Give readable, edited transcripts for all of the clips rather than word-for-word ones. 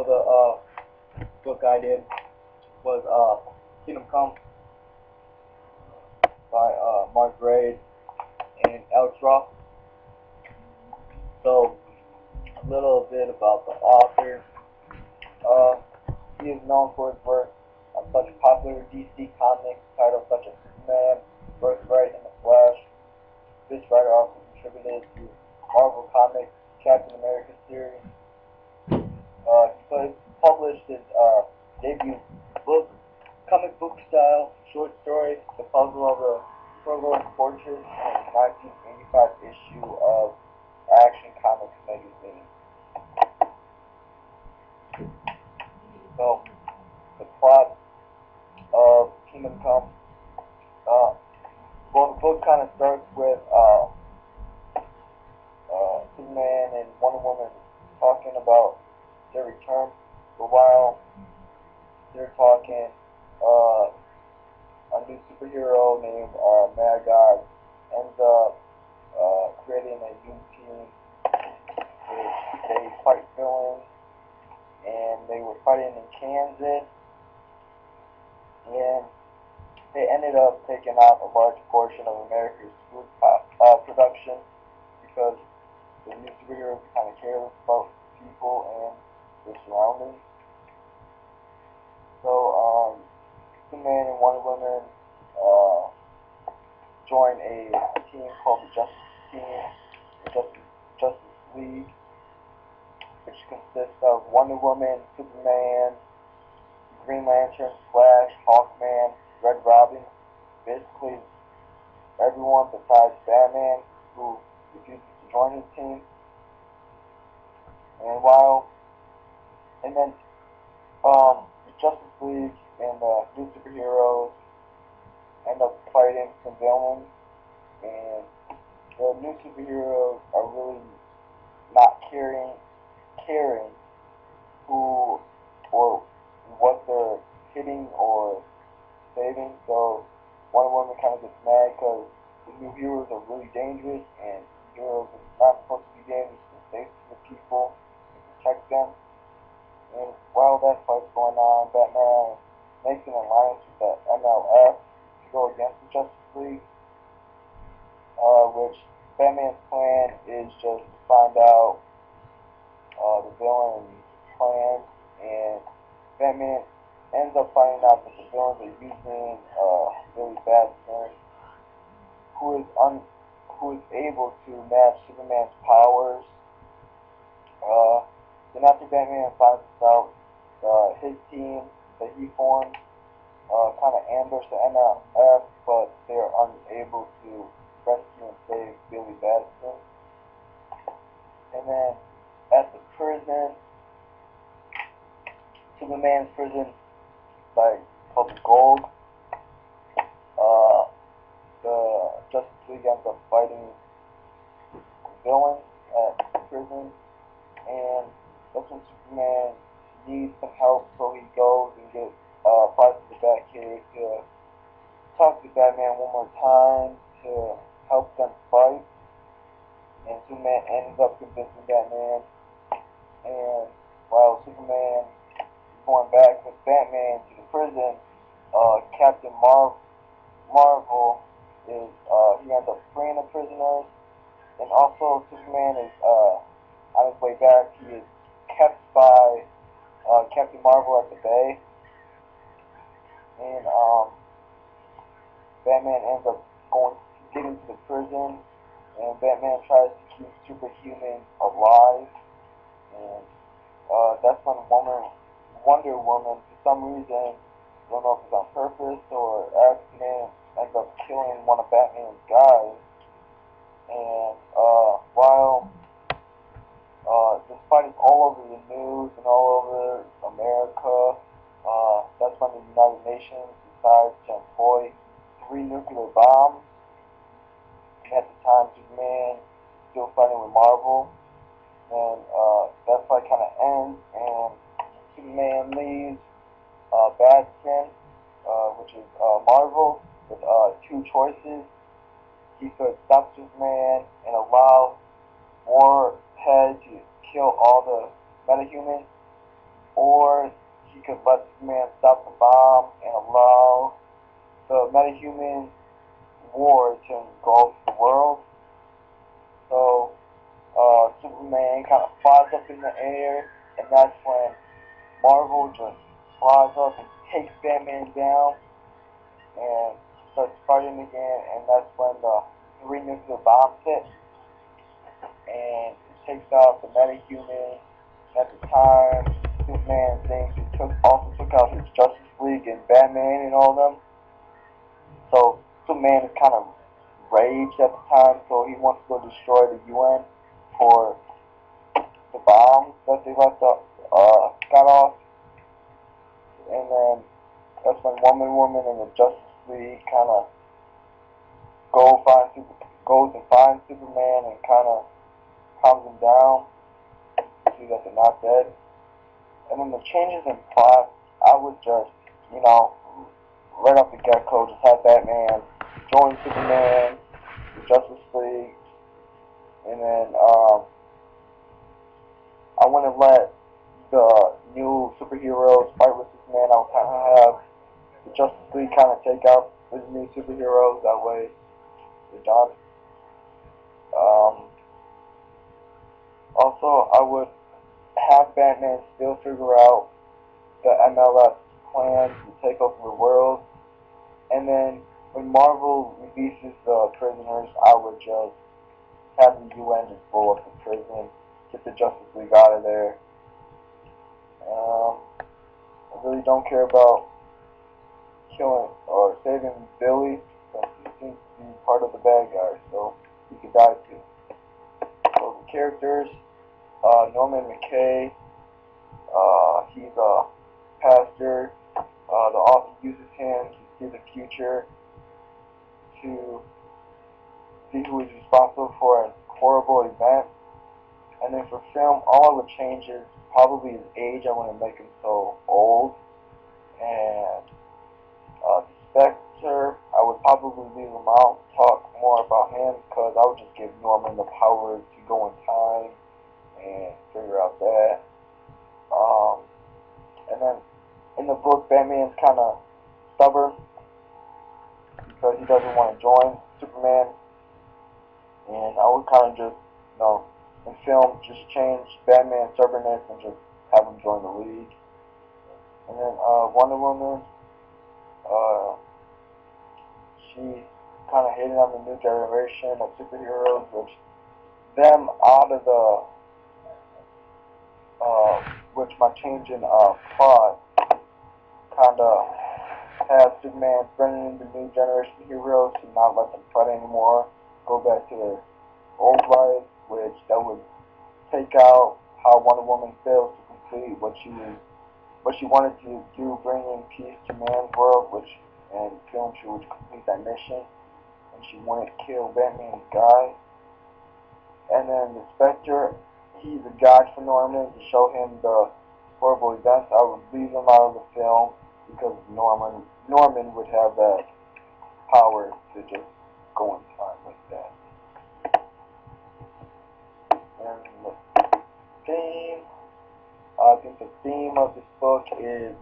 So the book I did was Kingdom Come by Mark Gray and Alex Ross. So a little bit about the author. He is known for his work on such popular DC comics titles such as Superman, Birthright, and The Flash. This writer also contributed to Marvel Comics Captain America series. He published his debut book, comic book style short story, The Puzzle of the Forgotten Fortress, in his 1985 issue of Action Comics magazine. So, the plot of Kingdom Come. Well, the book kind of starts with Superman and Wonder Woman talking about their return. But while they're talking, a new superhero named Mad God ends up creating a new team which they fight villains, and they were fighting in Kansas, and they ended up taking out a large portion of America's food production because the new superheroes are kind of careless about people and their surroundings. So, Superman and Wonder Woman join a team called the Justice League, which consists of Wonder Woman, Superman, Green Lantern, Flash, Hawkman, Red Robin, basically everyone besides Batman, who refuses to join his team. And then the Justice League and the new superheroes end up fighting some villains, and the new superheroes are really not caring who or what they're hitting or saving. So Wonder Woman kind of gets mad because the new heroes are really dangerous, and heroes are not supposed to be dangerous to save the people and protect them. And while that fight's going on, Batman makes an alliance with the MLF to go against the Justice League, which Batman's plan is just to find out the villain's plan, and Batman ends up finding out that the villains are using Billy Batson, who is able to match Superman's powers. Then after Batman finds out, his team that he formed kind of ambushed the MLF, but they're unable to rescue and save Billy Batson. And then at the prison, Superman's prison, like called the Gold, the Justice League ends up fighting villains at the prison, and that's when Superman needs some help, so he goes and gets flies to the Batcave to talk to Batman one more time to help them fight, and Superman ends up convincing Batman, and while Superman is going back with Batman to the prison, Captain Marvel is, he ends up freeing the prisoners, and also Superman is, on his way back, he is kept by Captain Marvel at the bay, and Batman ends up getting to the prison, and Batman tries to keep Superhuman alive, and that's when Wonder Woman, for some reason, I don't know if it's on purpose or accident, ends up killing one of Batman's guys, and while this fight is all over the news and all over America, that's when the United Nations decides to employ 3 nuclear bombs. And at the time, Superman is still fighting with Marvel, and that fight kind of ends, and Superman leaves Batson, which is Marvel, with 2 choices. He could stop Superman and allow Warhead to kill all the metahumans, or he could let Superman stop the bomb and allow the metahuman war to engulf the world. So Superman kind of flies up in the air, and that's when Marvel just flies up and takes Batman down and starts fighting again, and that's when the 3 nuclear bombs hit, and it takes out the metahuman. At the time, Superman thinks he also took out his Justice League and Batman and all of them. So Superman is kind of raged at the time, so he wants to go destroy the UN for the bombs that they got off. And then that's when Wonder Woman and the Justice League kind of goes and finds Superman and kind of calms him down, see that they're not dead. And then the changes in plot, I would just, right off the get-go, just have Batman join Superman, the Justice League, and then I wouldn't let the new superheroes fight with Superman. I would kind of have the Justice League kind of take out the new superheroes. That way, they're done. Also, I would have Batman still figure out the MLS plan to take over the world. And then when Marvel releases the prisoners, I would just have the UN just blow up the prison, get the Justice League out of there. I really don't care about killing or saving Billy, because he seems to be part of the bad guys, so he could die too. So the characters, Norman McKay, he's a pastor. The author uses him to see the future, to see who is responsible for a horrible event. And then for film, all I would change is probably his age. I wouldn't make him so old. And Spectre, I would probably leave him out, talk more about him, because I would just give Norman the power to go in time and figure out that. And then in the book, Batman's kind of stubborn because he doesn't want to join Superman. And I would kind of just, in film, just change Batman's stubbornness and just have him join the League. And then Wonder Woman, she kind of hated on the new generation of superheroes, which them out of the which my change in plot kind of has Superman bringing in the new generation of heroes to not let them fight anymore, go back to their old life, which that would take out how Wonder Woman fails to complete what she wanted to do, bringing peace to man's world, which in film she would complete that mission, and she wouldn't kill Batman's guy. And then the Spectre, he's a guide for Norman to show him the horrible events. I would leave him out of the film because Norman would have that power to just go in time like that. And the theme, I think the theme of this book is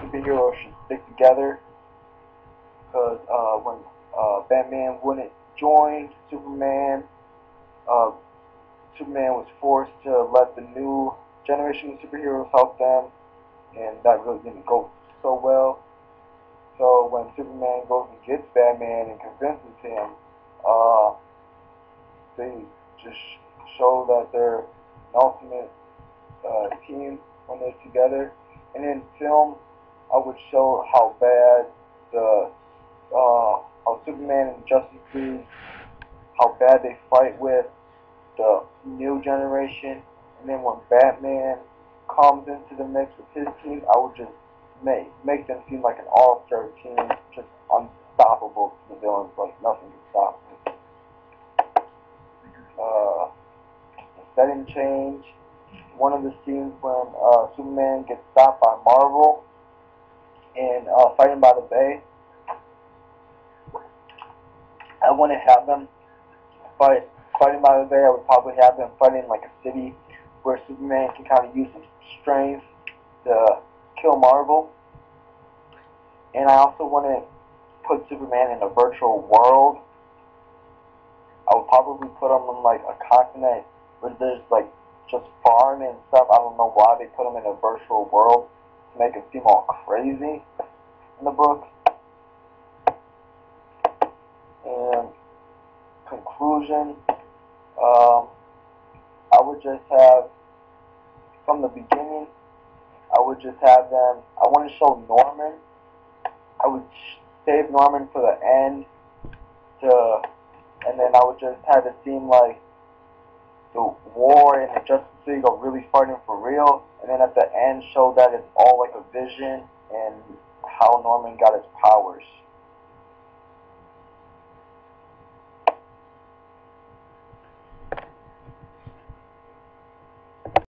superheroes should stick together, because when Batman wouldn't join Superman, Superman was forced to let the new generation of superheroes help them, and that really didn't go so well. So when Superman goes and gets Batman and convinces him, they just show that they're an ultimate team when they're together. And in film, I would show how bad how Superman and Justice League, how bad they fight with the new generation. And then when Batman comes into the mix with his team, I would just make them seem like an all-star team, just unstoppable to the villains, like nothing can stop them. The setting change. One of the scenes when Superman gets stopped by Marvel and fighting by the bay, I wouldn't have them fighting by the bay. I would probably have them fighting in like a city where Superman can kind of use his strength to kill Marvel. And I also want to put Superman in a virtual world. I would probably put him on like a continent where there's like just farming and stuff. I don't know why they put him in a virtual world to make it seem all crazy in the book. And conclusion, I would just have, from the beginning, I would just have them, I want to show Norman. I would save Norman for the end, and then I would just have it seem like the war and the Justice League are really fighting for real, and then at the end show that it's all like a vision and how Norman got his powers.